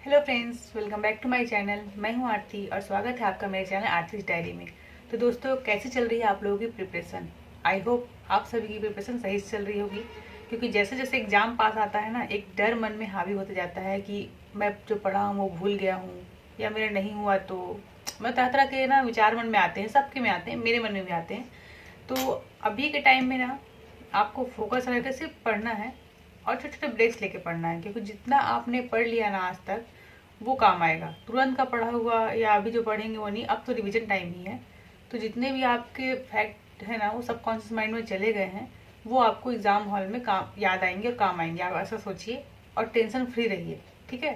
Hello friends, welcome back to my channel. मैं हूं आरती और स्वागत है आपका मेरे चैनल आरतीज डायरी में। तो दोस्तों, कैसी चल रही है आप लोगों की प्रिपरेशन? आई होप आप सभी की प्रिपरेशन सही से चल रही होगी, क्योंकि जैसे जैसे एग्जाम पास आता है ना, एक डर मन में हावी होते जाता है कि मैं जो पढ़ा हूँ वो भूल गया हूँ या मेरा नहीं हुआ। तो मैं तरह तरह के ना विचार मन में आते हैं, सबके में आते हैं, मेरे मन में भी आते हैं। तो अभी के टाइम में ना आपको फोकस रहकर सिर्फ पढ़ना है और छोटे छोटे ब्रेक्स लेके पढ़ना है, क्योंकि जितना आपने पढ़ लिया ना आज तक वो काम आएगा। तुरंत का पढ़ा हुआ या अभी जो पढ़ेंगे वो नहीं, अब तो रिवीजन टाइम ही है। तो जितने भी आपके फैक्ट है ना वो सबकॉन्शियस माइंड में चले गए हैं, वो आपको एग्जाम हॉल में काम याद आएंगे और काम आएंगे। आप ऐसा सोचिए और टेंशन फ्री रहिए, ठीक है।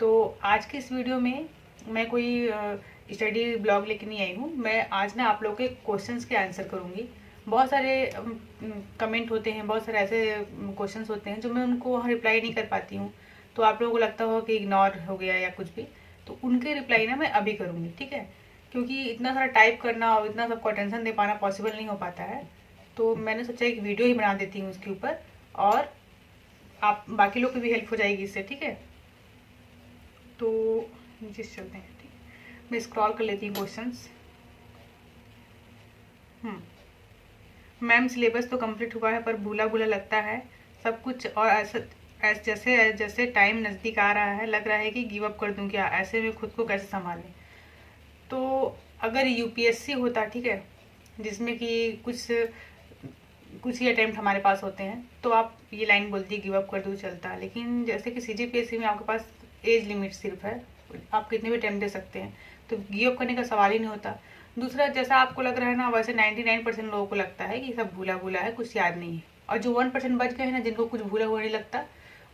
तो आज की इस वीडियो में मैं कोई स्टडी ब्लॉग लेके नहीं आई हूँ। मैं आज ना आप लोग के क्वेश्चंस के आंसर करूँगी। बहुत सारे कमेंट होते हैं, बहुत सारे ऐसे क्वेश्चंस होते हैं जो मैं उनको रिप्लाई नहीं कर पाती हूँ। तो आप लोगों को लगता होगा कि इग्नोर हो गया या कुछ भी, तो उनके रिप्लाई ना मैं अभी करूँगी, ठीक है। क्योंकि इतना सारा टाइप करना और इतना सबको अटेंशन दे पाना पॉसिबल नहीं हो पाता है। तो मैंने सोचा एक वीडियो ही बना देती हूँ उसके ऊपर, और आप बाकी लोग की भी हेल्प हो जाएगी इससे, ठीक है। तो नीचे से चलते हैं, ठीक है। मैं स्क्रॉल कर लेती हूँ क्वेश्चंस। मैम, सिलेबस तो कंप्लीट हुआ है पर भूला भूला लगता है सब कुछ, और ऐसा जैसे जैसे टाइम नज़दीक आ रहा है लग रहा है कि गिव अप कर दूं क्या। ऐसे में खुद को कैसे संभालें? तो अगर यूपीएससी होता, ठीक है, जिसमें कि कुछ कुछ ही अटेम्प्ट हमारे पास होते हैं, तो आप ये लाइन बोलती गिव अप कर दूं चलता। लेकिन जैसे कि सीजीपीएससी में आपके पास एज लिमिट सिर्फ है, आप कितने भी अटेम्प्ट दे सकते हैं, तो गिव अप करने का सवाल ही नहीं होता। दूसरा, जैसा आपको लग रहा है ना, वैसे 99% लोगों को लगता है कि सब भूला भूला है, कुछ याद नहीं है। और जो 1% बच गए हैं ना, जिनको कुछ भूला हुआ नहीं लगता,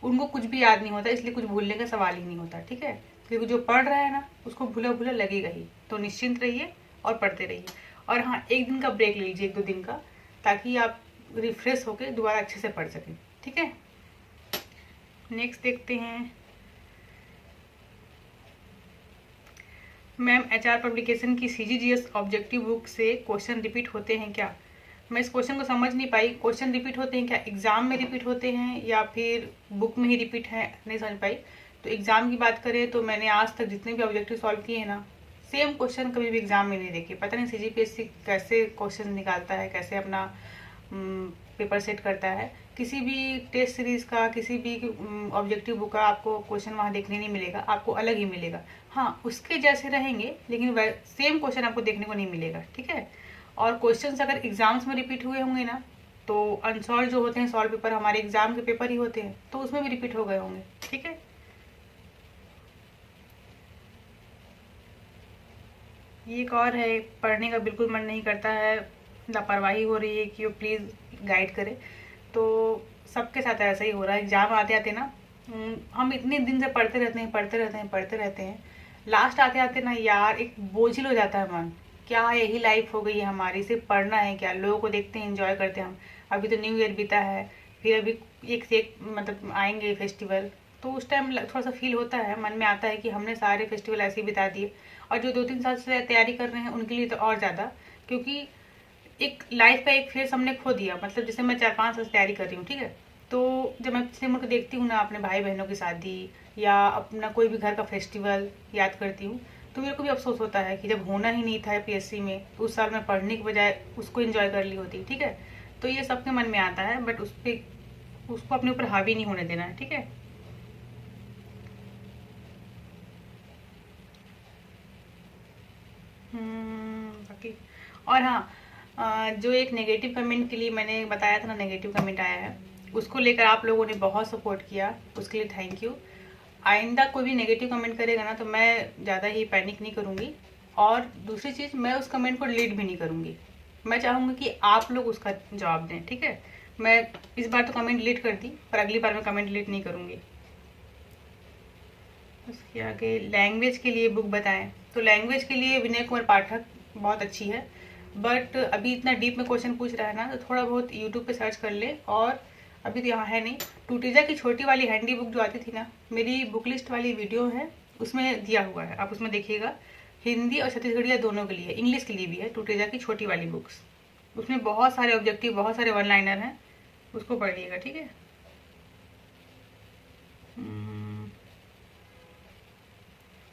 उनको कुछ भी याद नहीं होता, इसलिए कुछ भूलने का सवाल ही नहीं होता, ठीक है। क्योंकि जो पढ़ रहा है ना उसको भूला भूला लगेगा ही। तो निश्चिंत रहिए और पढ़ते रहिए। और हाँ, एक दिन का ब्रेक ले लीजिए, 1-2 दिन का, ताकि आप रिफ्रेश होकर दोबारा अच्छे से पढ़ सकें, ठीक है। नेक्स्ट देखते हैं। मैम, एचआर पब्लिकेशन की सीजीजीएस ऑब्जेक्टिव बुक से क्वेश्चन रिपीट होते हैं क्या? मैं इस क्वेश्चन को समझ नहीं पाई। क्वेश्चन रिपीट होते हैं क्या, एग्जाम में रिपीट होते हैं या फिर बुक में ही रिपीट है, नहीं समझ पाई। तो एग्जाम की बात करें तो मैंने आज तक जितने भी ऑब्जेक्टिव सॉल्व किए हैं ना, सेम क्वेश्चन कभी भी एग्जाम में नहीं देखे। पता नहीं सीजीपीएससी कैसे क्वेश्चन निकालता है, कैसे अपना पेपर सेट करता है। किसी भी टेस्ट सीरीज का, किसी भी ऑब्जेक्टिव बुक का आपको क्वेश्चन वहाँ देखने नहीं मिलेगा, आपको अलग ही मिलेगा। हाँ, उसके जैसे रहेंगे लेकिन सेम क्वेश्चन आपको देखने को नहीं मिलेगा, ठीक है। और क्वेश्चंस अगर एग्जाम्स में रिपीट हुए होंगे ना, तो अनसॉल्व जो होते हैं सॉल्व पेपर, हमारे एग्जाम के पेपर ही होते हैं, तो उसमें भी रिपीट हो गए होंगे, ठीक है। ये एक और है, पढ़ने का बिल्कुल मन नहीं करता है, लापरवाही हो रही है कि वो प्लीज़ गाइड करे। तो सबके साथ ऐसा ही हो रहा है। एग्जाम आते आते ना हम इतने दिन से पढ़ते रहते हैं, पढ़ते रहते हैं, पढ़ते रहते हैं। लास्ट आते आते ना यार एक बोझिल हो जाता है मन। क्या यही लाइफ हो गई है हमारी, सिर्फ पढ़ना है क्या? लोगों को देखते हैं, एंजॉय करते हैं हम। अभी तो न्यू ईयर बीता है, फिर अभी एक से एक मतलब आएंगे फेस्टिवल। तो उस टाइम थोड़ा सा फील होता है, मन में आता है कि हमने सारे फेस्टिवल ऐसे ही बिता दिए। और जो 2-3 साल से तैयारी कर रहे हैं उनके लिए तो और ज़्यादा, क्योंकि एक लाइफ का एक फेज हमने खो दिया। मतलब जैसे मैं 4-5 साल से तैयारी कर रही हूँ, ठीक है। तो जब मैं पिछले मुल्क देखती हूँ ना, अपने भाई बहनों की शादी या अपना कोई भी घर का फेस्टिवल याद करती हूँ, तो मेरे को भी अफसोस होता है कि जब होना ही नहीं था पीएससी में, तो उस साल मैं पढ़ने के बजाय उसको एंजॉय कर ली होती, ठीक है। तो ये सबके मन में आता है, बट उसको अपने ऊपर हावी नहीं होने देना है, ठीक है। बाकी और हाँ, जो एक नेगेटिव कमेंट के लिए मैंने बताया था ना, नेगेटिव कमेंट आया है, उसको लेकर आप लोगों ने बहुत सपोर्ट किया, उसके लिए थैंक यू। आइंदा कोई भी नेगेटिव कमेंट करेगा ना, तो मैं ज़्यादा ही पैनिक नहीं करूँगी। और दूसरी चीज़, मैं उस कमेंट को डिलीट भी नहीं करूँगी। मैं चाहूँगी कि आप लोग उसका जवाब दें, ठीक है। मैं इस बार तो कमेंट डिलीट कर दी, पर अगली बार मैं कमेंट डिलीट नहीं करूँगी। उसके आगे, लैंग्वेज के लिए बुक बताएं। तो लैंग्वेज के लिए विनय कुमार पाठक बहुत अच्छी है, बट अभी इतना डीप में क्वेश्चन पूछ रहा है ना, तो थोड़ा बहुत यूट्यूब पे सर्च कर ले। और अभी तो यहाँ है नहीं। टूटीजा की छोटी वाली हैंडी बुक जो आती थी ना, मेरी बुक लिस्ट वाली वीडियो है, उसमें दिया हुआ है, आप उसमें देखिएगा। हिंदी और छत्तीसगढ़िया दोनों के लिए, इंग्लिश के लिए भी है टूटीजा की छोटी वाली बुक्स। उसमें बहुत सारे ऑब्जेक्टिव, बहुत सारे वन लाइनर हैं, उसको पढ़िएगा, ठीक है।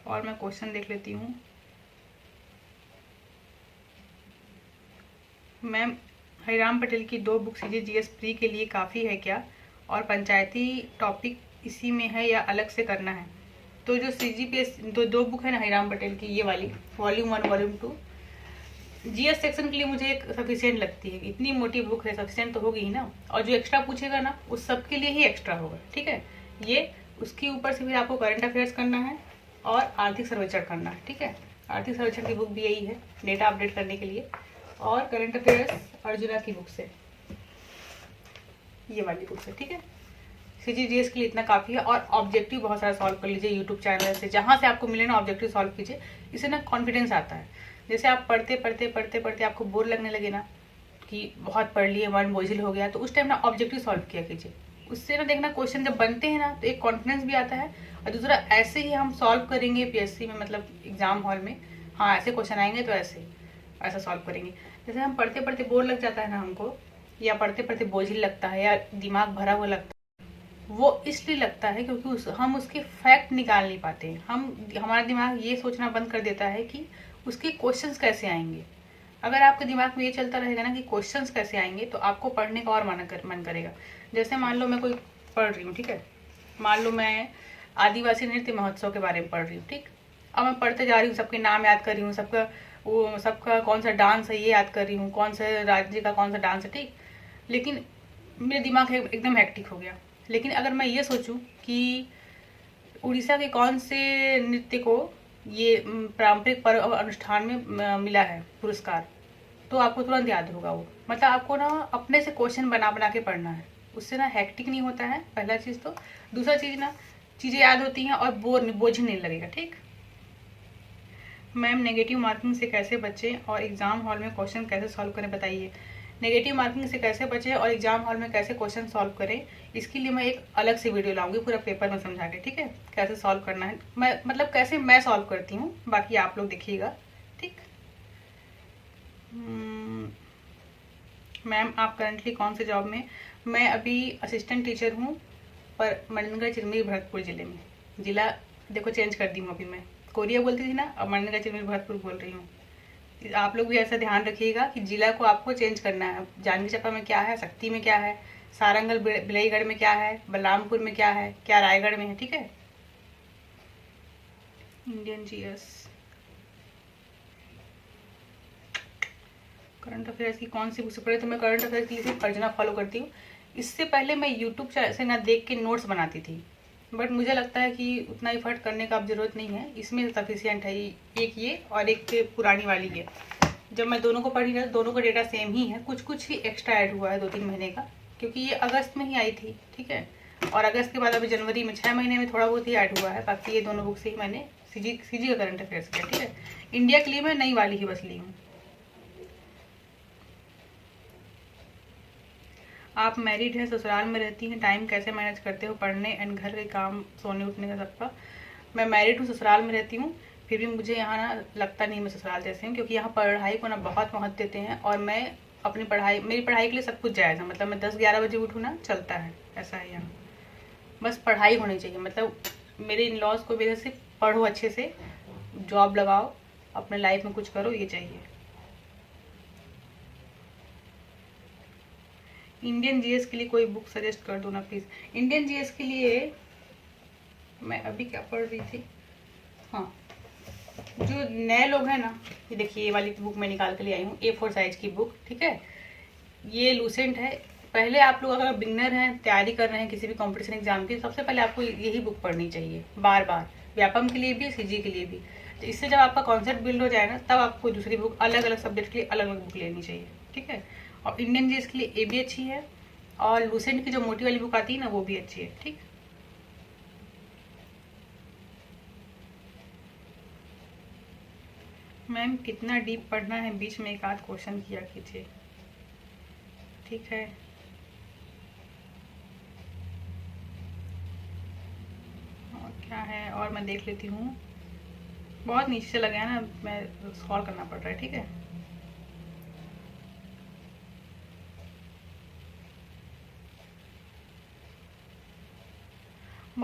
और मैं क्वेश्चन देख लेती हूँ। मैम, हरिराम पटेल की 2 बुक सीरीज जीएस प्री के लिए काफ़ी है क्या, और पंचायती टॉपिक इसी में है या अलग से करना है? तो जो सीजीपीएस दो बुक है ना हरिराम पटेल की, ये वाली वॉल्यूम 1 वॉल्यूम 2 जीएस सेक्शन के लिए मुझे एक सफिशियंट लगती है। इतनी मोटी बुक है, सफिशियंट तो होगी ही ना, और जो एक्स्ट्रा पूछेगा ना उस सब के लिए ही एक्स्ट्रा होगा, ठीक है। ये उसके ऊपर से फिर आपको करंट अफेयर्स करना है और आर्थिक सर्वेक्षण करना है, ठीक है। आर्थिक सर्वेक्षण की बुक भी यही है, डेटा अपडेट करने के लिए, और करंट अफेयर्स अर्जुना की बुक से, ये वाली बुक से, ठीक है। सीजीडीएस के लिए इतना काफ़ी है। और ऑब्जेक्टिव बहुत सारा सॉल्व कर लीजिए यूट्यूब चैनल से, जहाँ से आपको मिले ना ऑब्जेक्टिव सॉल्व कीजिए। इससे ना कॉन्फिडेंस आता है। जैसे आप पढ़ते पढ़ते पढ़ते पढ़ते आपको बोर लगने लगे ना, कि बहुत पढ़ लिए, मन बोझिल हो गया, तो उस टाइम ना ऑब्जेक्टिव सॉल्व किया कीजिए। उससे ना देखना क्वेश्चन जब बनते हैं ना तो एक कॉन्फिडेंस भी आता है, और दूसरा ऐसे ही हम सॉल्व करेंगे पीएससी में, मतलब एग्जाम हॉल में, हाँ ऐसे क्वेश्चन आएंगे तो ऐसा सॉल्व करेंगे। जैसे हम पढ़ते पढ़ते बोर लग जाता है ना हमको, या पढ़ते पढ़ते बोझिल लगता है, या दिमाग भरा हुआ लगता है, वो इसलिए लगता है क्योंकि हम उसके फैक्ट निकाल नहीं पाते हैं। हमारा दिमाग ये सोचना बंद कर देता है कि उसके क्वेश्चंस कैसे आएंगे। अगर आपके दिमाग में ये चलता रहेगा ना कि क्वेश्चंस कैसे आएंगे, तो आपको पढ़ने का और मन करेगा। जैसे मान लो मैं कोई पढ़ रही हूँ, ठीक है, मान लो मैं आदिवासी नृत्य महोत्सव के बारे में पढ़ रही हूँ, ठीक। अब मैं पढ़ते जा रही हूँ, सबके नाम याद कर रही हूँ, सबका कौन सा डांस है ये याद कर रही हूँ, कौन से राज्य का कौन सा डांस है, ठीक। लेकिन मेरे दिमाग एकदम हेक्टिक हो गया। लेकिन अगर मैं ये सोचूं कि उड़ीसा के कौन से नृत्य को ये पारंपरिक पर्व अनुष्ठान में मिला है पुरस्कार, तो आपको तुरंत याद होगा वो। मतलब आपको ना अपने से क्वेश्चन बना बना के पढ़ना है, उससे ना हेक्टिक नहीं होता है, पहला चीज़ तो। दूसरा चीज़ ना, चीज़ें याद होती हैं और बोझ नहीं लगेगा, ठीक। मैम, नेगेटिव मार्किंग से कैसे बचें और एग्जाम हॉल में क्वेश्चन कैसे सॉल्व करें, बताइए। नेगेटिव मार्किंग से कैसे बचें और एग्जाम हॉल में कैसे क्वेश्चन सॉल्व करें, इसके लिए मैं एक अलग से वीडियो लाऊंगी पूरा पेपर में समझा के, ठीक है, कैसे सॉल्व करना है, मैं मतलब कैसे मैं सॉल्व करती हूँ, बाकी आप लोग देखिएगा, ठीक। मैम, आप करंटली कौन से जॉब में? मैं अभी असिस्टेंट टीचर हूँ, पर मणिनगर चिरमिरी भरतपुर जिले में। जिला देखो चेंज कर दी हूँ अभी, मैं कोरिया बोलती थी ना, अब मणिनगर चिरमिरी भरतपुर बोल रही हूँ। आप लोग भी ऐसा ध्यान रखिएगा कि जिला को आपको चेंज करना है। जांजगीर चांपा में क्या है, शक्ति में क्या है, सारंगल बिलाईगढ़ में क्या है, बलरामपुर में क्या है, क्या रायगढ़ में है, ठीक है। इंडियन जीएस करंट अफेयर्स की कौन सी बुक से पढ़े, तो मैं करंट अफेयर्स की सिर्फ अर्जुना फॉलो करती हूँ। इससे पहले मैं यूट्यूब से ना देख के नोट्स बनाती थी, बट मुझे लगता है कि उतना एफर्ट करने का अब जरूरत नहीं है, इसमें सफिशियंट है एक ये और एक पुरानी वाली है। जब मैं दोनों को पढ़ी ना, दोनों का डेटा सेम ही है, कुछ कुछ ही एक्स्ट्रा ऐड हुआ है 2-3 महीने का, क्योंकि ये अगस्त में ही आई थी, ठीक है। और अगस्त के बाद अभी जनवरी में 6 महीने में थोड़ा बहुत ही ऐड हुआ है। बाकी ये दोनों बुक से ही मैंने सीजी का करंट अफेयर्स किया, ठीक है। इंडिया के लिए मैं नई वाली ही बस ली हूँ। आप मैरिड हैं, ससुराल में रहती हैं, टाइम कैसे मैनेज करते हो पढ़ने एंड घर के काम, सोने उठने का सबका? मैं मैरिड हूँ, ससुराल में रहती हूँ, फिर भी मुझे यहाँ ना लगता नहीं मैं ससुराल जैसे हूँ, क्योंकि यहाँ पढ़ाई को ना बहुत महत्व देते हैं, और मैं अपनी पढ़ाई, मेरी पढ़ाई के लिए सब कुछ जायज़ है। मतलब मैं 10-11 बजे उठूँ ना, चलता है, ऐसा है यहाँ। बस पढ़ाई होनी चाहिए, मतलब मेरे इन लॉज को वजह से पढ़ो अच्छे से, जॉब लगाओ, अपने लाइफ में कुछ करो, ये चाहिए। इंडियन जीएस के लिए कोई बुक सजेस्ट कर दो ना प्लीज़। इंडियन जीएस के लिए मैं अभी क्या पढ़ रही थी, हाँ, जो नए लोग हैं ना, ये देखिए, ये वाली बुक मैं निकाल के ले आई हूँ, A4 साइज की बुक, ठीक है। ये लूसेंट है। पहले आप लोग अगर बिगनर हैं, तैयारी कर रहे हैं किसी भी कंपटीशन एग्जाम की, सबसे पहले आपको यही बुक पढ़नी चाहिए बार बार, व्यापम के लिए भी, सीजी के लिए भी। तो इससे जब आपका कॉन्सेप्ट बिल्ड हो जाए ना, तब आपको दूसरी बुक अलग अलग सब्जेक्ट के लिए अलग अलग बुक लेनी चाहिए, ठीक है। और इंडियन जीएस के लिए ए भी अच्छी है, और लूसेंट की जो मोटी वाली बुक आती है ना, वो भी अच्छी है, ठीक। मैम, कितना डीप पढ़ना है, बीच में एक आध क्वेश्चन किया कीजिए, ठीक है। और क्या है, और मैं देख लेती हूँ, बहुत नीचे से लगा है ना, मैं स्क्रॉल करना पड़ रहा है, ठीक है।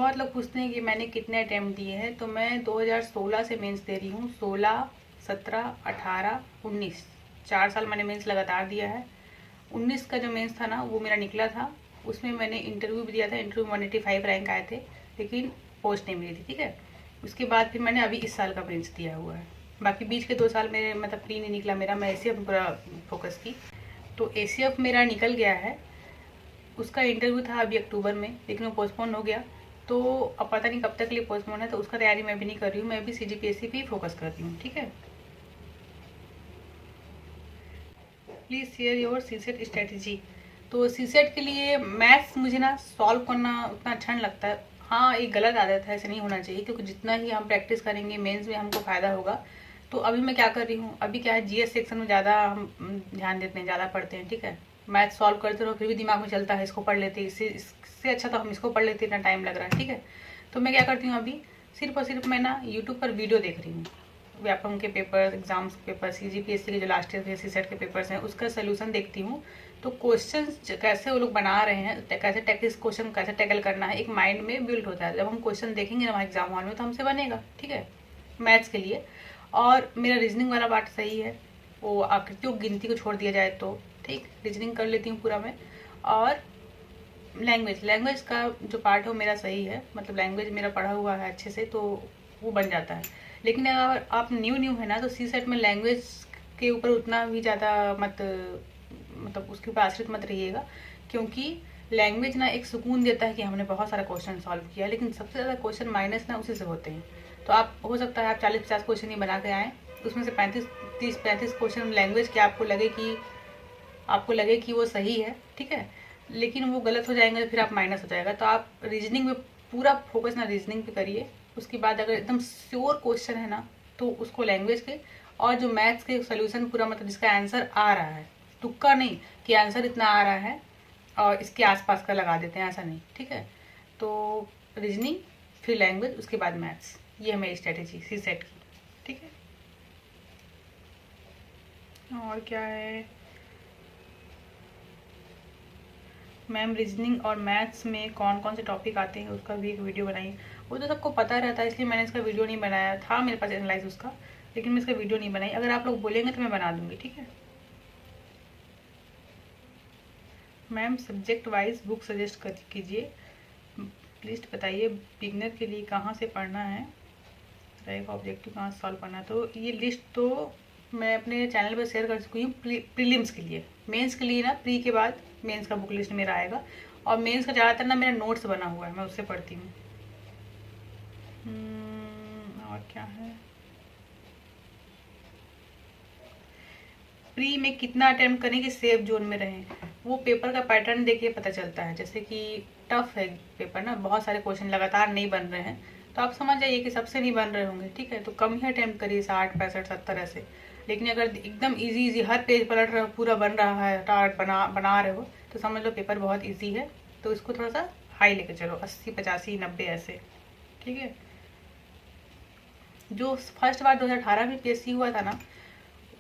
बहुत लोग पूछते हैं कि मैंने कितने अटैम्प्ट दिए हैं, तो मैं 2016 से मेंस दे रही हूँ। 16, 17, 18, 19, 4 साल मैंने मेंस लगातार दिया है। 19 का जो मेंस था ना वो मेरा निकला था, उसमें मैंने इंटरव्यू भी दिया था। इंटरव्यू 185 रैंक आए थे, लेकिन पोस्ट नहीं मिली थी, ठीक है। उसके बाद फिर मैंने अभी इस साल का मेंस दिया हुआ है। बाकी बीच के 2 साल मेरे मतलब प्री नहीं निकला मेरा, मैं ACF पूरा फोकस की, तो ACF मेरा निकल गया है। उसका इंटरव्यू था अभी अक्टूबर में, लेकिन वो पोस्टपोन हो गया। तो अब पता नहीं कब तक के लिए पोस्टपोन है, तो उसका तैयारी मैं भी नहीं कर रही हूँ। मैं भी CGPSC पे ही फोकस कर रही हूँ, ठीक है। Please share your CSET strategy. तो CSET के लिए मैथ्स मुझे ना सॉल्व करना उतना अच्छा नहीं लगता है। हाँ, एक गलत आदत है, ऐसे नहीं होना चाहिए, क्योंकि जितना ही हम प्रैक्टिस करेंगे मेंस में हमको फ़ायदा होगा। तो अभी मैं क्या कर रही हूँ, अभी क्या है, GS सेक्शन में ज़्यादा हम ध्यान देते हैं, ज़्यादा पढ़ते हैं, ठीक है। मैथ सॉल्व करते रहो, फिर भी दिमाग में चलता है इसको पढ़ लेते, इससे अच्छा तो हम इसको पढ़ लेते, इतना टाइम लग रहा है, ठीक है। तो मैं क्या करती हूँ अभी, सिर्फ और सिर्फ मैं ना यूट्यूब पर वीडियो देख रही हूँ। व्यापम के पेपर, एग्जाम्स के पेपर, CGPSC के जो लास्ट ईयर के CSET के पेपर्स हैं, उसका सोल्यूशन देखती हूँ। तो क्वेश्चंस कैसे वो लोग बना रहे हैं, कैसे टेक्निक्स क्वेश्चन कैसे टैकल करना है, एक माइंड में बिल्ड होता है। जब हम क्वेश्चन देखेंगे ना वहाँ एग्जाम हॉल में, तो हमसे बनेगा, ठीक है, मैथ्स के लिए। और मेरा रीजनिंग वाला पार्ट सही है, वो आकृतियों गिनती को छोड़ दिया जाए तो ठीक, रीजनिंग कर लेती हूँ पूरा मैं। और लैंग्वेज का जो पार्ट है वो मेरा सही है, मतलब लैंग्वेज मेरा पढ़ा हुआ है अच्छे से, तो वो बन जाता है। लेकिन अगर आप न्यू है ना, तो CSET में लैंग्वेज के ऊपर उतना भी ज़्यादा मत, मतलब उसके ऊपर आश्रित मत रहिएगा, क्योंकि लैंग्वेज ना एक सुकून देता है कि हमने बहुत सारा क्वेश्चन सॉल्व किया, लेकिन सबसे ज़्यादा क्वेश्चन माइनस ना उसी से होते हैं। तो आप हो सकता है आप 40-50 क्वेश्चन ही बना के आएँ, उसमें से 30-35 क्वेश्चन लैंग्वेज के आपको लगे कि वो सही है, ठीक है, लेकिन वो गलत हो जाएंगे, तो फिर आप माइनस हो जाएगा। तो आप रीजनिंग में पूरा फोकस ना रीजनिंग पे करिए। उसके बाद अगर एकदम श्योर क्वेश्चन है ना, तो उसको लैंग्वेज के, और जो मैथ्स के सोल्यूशन पूरा मतलब जिसका आंसर आ रहा है, तुक्का नहीं कि आंसर इतना आ रहा है और इसके आसपास का लगा देते हैं, ऐसा नहीं, ठीक है। तो रीजनिंग, फिर लैंग्वेज, उसके बाद मैथ्स, ये है मेरी स्ट्रेटेजी CSET की, ठीक है। और क्या है मैम, रीजनिंग और मैथ्स में कौन कौन से टॉपिक आते हैं, उसका भी एक वीडियो बनाइए। वो तो सबको पता रहता है, इसलिए मैंने इसका वीडियो नहीं बनाया था, मेरे पास एनालाइज उसका, लेकिन मैं इसका वीडियो नहीं बनाई। अगर आप लोग बोलेंगे तो मैं बना दूंगी, ठीक है। Ma'am, subject wise book suggest कीजिए, लिस्ट बताइए, बिगनर के लिए कहाँ से पढ़ना है, रहेगा ऑब्जेक्टिव कहाँ से सॉल्व करना है। तो ये लिस्ट तो मैं अपने चैनल पर शेयर कर चुकी हूँ। प्रीलिम्स के लिए, मेंस के लिए ना प्री के बाद मेंस का बुक लिस्ट मेरा आएगा, और मेंस का ज़्यादातर ना मेरा नोट्स बना हुआ है, मैं उससे पढ़ती हूँ। और क्या है, प्री में कितना अटेम्प्ट करें कि सेफ जोन में रहें, वो पेपर का पैटर्न देखिए पता चलता है। जैसे कि टफ है पेपर ना, बहुत सारे क्वेश्चन लगातार नहीं बन रहे हैं, तो आप समझ जाइए कि सबसे नहीं बन रहे होंगे, ठीक है। तो कम ही अटेम्प्ट करिए, 60, 65, 70 ऐसे। लेकिन अगर एकदम इजी हर पेज पलट रहा, पूरा बन रहा है, टार्ट बना रहे हो, तो समझ लो पेपर बहुत ईजी है। तो इसको थोड़ा सा हाई लेके चलो, 80, 85, 90 ऐसे, ठीक है। जो फर्स्ट बार 2018 में PSC हुआ था ना,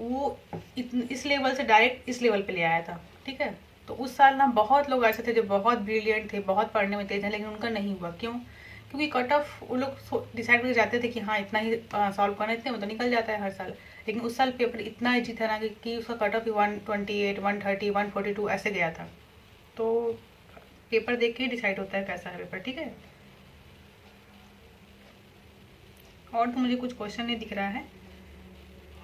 वो इस लेवल से डायरेक्ट इस लेवल पे ले आया था, ठीक है। तो उस साल ना बहुत लोग ऐसे थे जो बहुत ब्रिलियंट थे, बहुत पढ़ने में तेज हैं, लेकिन उनका नहीं हुआ। क्यों? क्योंकि कट ऑफ वो लोग डिसाइड करके जाते थे कि हाँ इतना ही सॉल्व करना, इतने में तो निकल जाता है हर साल। लेकिन उस साल पेपर इतना ईजी था ना कि उसका कट ऑफ ही 128, 130, 142 ऐसे गया था। तो पेपर देख के ही डिसाइड होता है कैसा है पेपर, ठीक है। और तो मुझे कुछ क्वेश्चन नहीं दिख रहा है,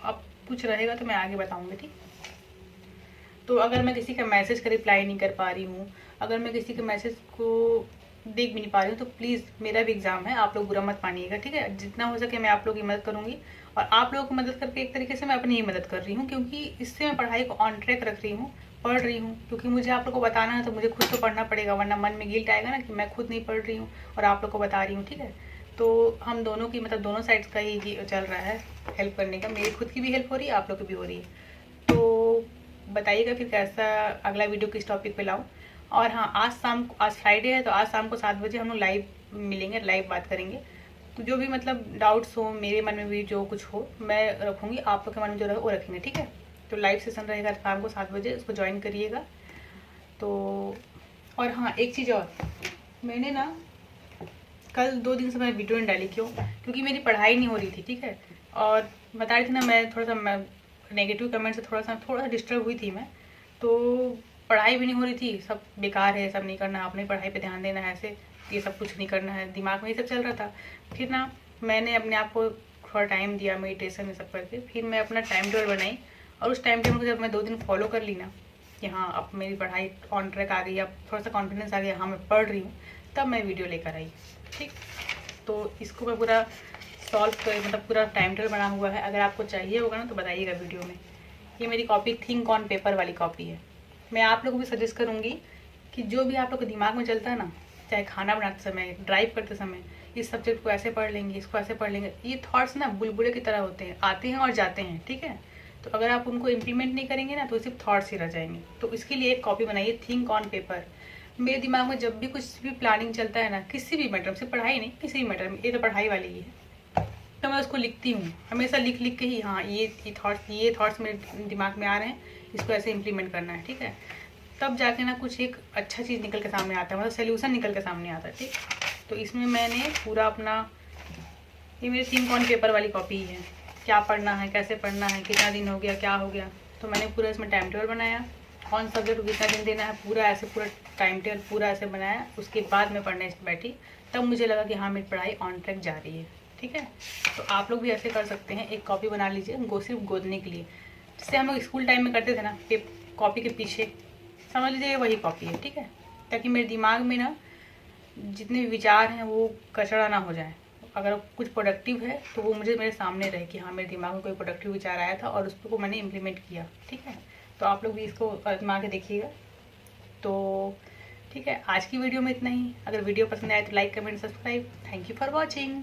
अब कुछ रहेगा तो मैं आगे बताऊंगी, ठीक। तो अगर मैं किसी का मैसेज का रिप्लाई नहीं कर पा रही हूँ, अगर मैं किसी के मैसेज को देख भी नहीं पा रही हूँ, तो प्लीज़, मेरा भी एग्जाम है, आप लोग बुरा मत मानिएगा, ठीक है। जितना हो सके मैं आप लोगों की मदद करूँगी, और आप लोगों की मदद करके एक तरीके से मैं अपनी ही मदद कर रही हूँ, क्योंकि इससे मैं पढ़ाई को ऑन ट्रैक रख रही हूँ, पढ़ रही हूँ। क्योंकि मुझे आप लोग को बताना है तो मुझे खुद तो पढ़ना पड़ेगा, वरना मन में गिल्ट आएगा ना कि मैं खुद नहीं पढ़ रही हूँ और आप लोग को बता रही हूँ, ठीक है। तो हम दोनों की मतलब दोनों साइड्स का ही चल रहा है हेल्प करने का, मेरी खुद की भी हेल्प हो रही है, आप लोग की भी हो रही है। तो बताइएगा फिर कैसा अगला वीडियो किस टॉपिक पे लाऊं। और हाँ, आज फ्राइडे है, तो आज शाम को 7 बजे हम लोग लाइव मिलेंगे, लाइव बात करेंगे। तो जो भी मतलब डाउट्स हो, मेरे मन में भी जो कुछ हो मैं रखूँगी, आप लोग के मन में जो रहे वो रखेंगे, ठीक है। तो लाइव सेशन रहेगा शाम को 7 बजे, उसको ज्वाइन करिएगा। तो और हाँ, एक चीज़ और, मैंने ना कल 2 दिन से मैं वीडियो नहीं डाली। क्यों? क्योंकि मेरी पढ़ाई नहीं हो रही थी, ठीक है। और बता रही थी ना, मैं थोड़ा सा नेगेटिव कमेंट से थोड़ा सा डिस्टर्ब हुई थी मैं। तो पढ़ाई भी नहीं हो रही थी, सब बेकार है, सब नहीं करना, अपनी पढ़ाई पे ध्यान देना है, ऐसे ये सब कुछ नहीं करना है, दिमाग में ये सब चल रहा था। फिर ना मैंने अपने आप को थोड़ा टाइम दिया मेडिटेशन ये सब करके, फिर मैं अपना टाइम टेबल बनाई। और उस टाइम टेबल को जब मैं 2 दिन फॉलो कर ली ना कि हाँ अब मेरी पढ़ाई ऑन ट्रैक आ गई, अब थोड़ा सा कॉन्फिडेंस आ गया, हाँ मैं पढ़ रही हूँ, तब मैं वीडियो लेकर आई। ठीक, तो इसको मैं पूरा सॉल्व कर, मतलब पूरा टाइम टेबल बना हुआ है। अगर आपको चाहिए होगा ना तो बताइएगा वीडियो में। ये मेरी कॉपी थिंक ऑन पेपर वाली कॉपी है। मैं आप लोगों को भी सजेस्ट करूँगी कि जो भी आप लोग के दिमाग में चलता है ना, चाहे खाना बनाते समय, ड्राइव करते समय, इस सब्जेक्ट को ऐसे पढ़ लेंगे, इसको ऐसे पढ़ लेंगे, ये थॉट्स ना बुलबुले की तरह होते हैं, आते हैं और जाते हैं, ठीक है। तो अगर आप उनको इम्प्लीमेंट नहीं करेंगे ना तो सिर्फ थॉट्स ही रह जाएंगे। तो इसके लिए एक कॉपी बनाइए, थिंक ऑन पेपर। मेरे दिमाग में जब भी कुछ भी प्लानिंग चलता है ना, किसी भी मैटर में, सिर्फ पढ़ाई नहीं, किसी भी मैटर में, ये तो पढ़ाई वाली ही है, तो मैं उसको लिखती हूँ हमेशा, लिख लिख के ही, हाँ ये थॉट्स मेरे दिमाग में आ रहे हैं, इसको ऐसे इम्प्लीमेंट करना है, ठीक है। तब जाके ना कुछ एक अच्छा चीज़ निकल के सामने आता है, मतलब सोल्यूशन निकल के सामने आता है, ठीक। तो इसमें मैंने पूरा अपना, ये मेरी थिंक ऑन पेपर वाली कॉपी है, क्या पढ़ना है, कैसे पढ़ना है, कितना दिन हो गया, क्या हो गया, तो मैंने पूरा इसमें टाइम टेबल बनाया, कौन सब्जेक्ट को कितना दिन देना है, पूरा ऐसे पूरा टाइम टेबल पूरा ऐसे बनाया। उसके बाद मैं पढ़ने बैठी, तब मुझे लगा कि हाँ मेरी पढ़ाई ऑन ट्रैक जा रही है, ठीक है। तो आप लोग भी ऐसे कर सकते हैं, एक कॉपी बना लीजिए सिर्फ गोदने के लिए, जिससे हम लोग स्कूल टाइम में करते थे ना, कॉपी के पीछे समझ लीजिए वही कॉपी है, ठीक है। ताकि मेरे दिमाग में ना जितने भी विचार हैं वो कचरा ना हो जाए। अगर कुछ प्रोडक्टिव है तो वो मुझे मेरे सामने रहे कि हाँ मेरे दिमाग में कोई प्रोडक्टिव विचार आया था और उसको मैंने इम्प्लीमेंट किया, ठीक है। तो आप लोग भी इसको आजमा के देखिएगा। तो ठीक है, आज की वीडियो में इतना ही। अगर वीडियो पसंद आए तो like, comment, subscribe. Thank you for watching.